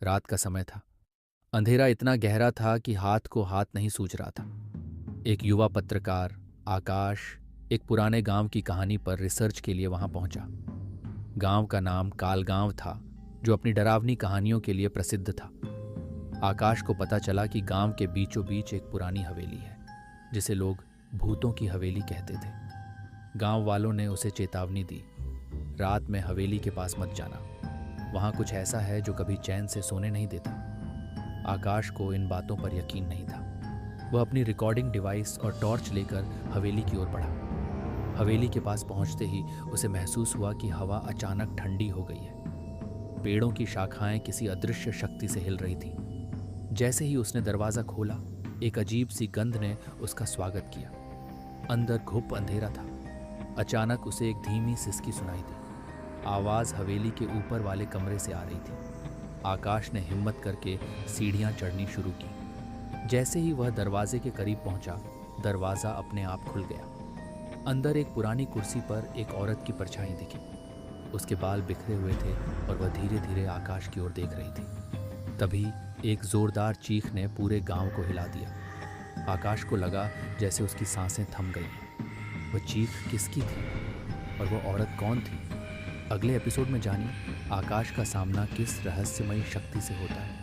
रात का समय था। अंधेरा इतना गहरा था कि हाथ को हाथ नहीं सूझ रहा था। एक युवा पत्रकार आकाश एक पुराने गांव की कहानी पर रिसर्च के लिए वहां पहुंचा। गांव का नाम कालगांव था, जो अपनी डरावनी कहानियों के लिए प्रसिद्ध था। आकाश को पता चला कि गांव के बीचों बीच एक पुरानी हवेली है, जिसे लोग भूतों की हवेली कहते थे। गांव वालों ने उसे चेतावनी दी, रात में हवेली के पास मत जाना, वहां कुछ ऐसा है जो कभी चैन से सोने नहीं देता। आकाश को इन बातों पर यकीन नहीं था। वह अपनी रिकॉर्डिंग डिवाइस और टॉर्च लेकर हवेली की ओर बढ़ा। हवेली के पास पहुंचते ही उसे महसूस हुआ कि हवा अचानक ठंडी हो गई है। पेड़ों की शाखाएं किसी अदृश्य शक्ति से हिल रही थीं। जैसे ही उसने दरवाजा खोला, एक अजीब सी गंध ने उसका स्वागत किया। अंदर घुप अंधेरा था। अचानक उसे एक धीमी सिसकी सुनाई दी। आवाज हवेली के ऊपर वाले कमरे से आ रही थी। आकाश ने हिम्मत करके सीढ़ियां चढ़नी शुरू की। जैसे ही वह दरवाजे के करीब पहुंचा, दरवाजा अपने आप खुल गया। अंदर एक पुरानी कुर्सी पर एक औरत की परछाई दिखी। उसके बाल बिखरे हुए थे और वह धीरे धीरे आकाश की ओर देख रही थी। तभी एक जोरदार चीख ने पूरे गांव को हिला दिया। आकाश को लगा जैसे उसकी सांसें थम गई। वह चीख किसकी थी और वह औरत कौन थी? अगले एपिसोड में जानिए आकाश का सामना किस रहस्यमयी शक्ति से होता है।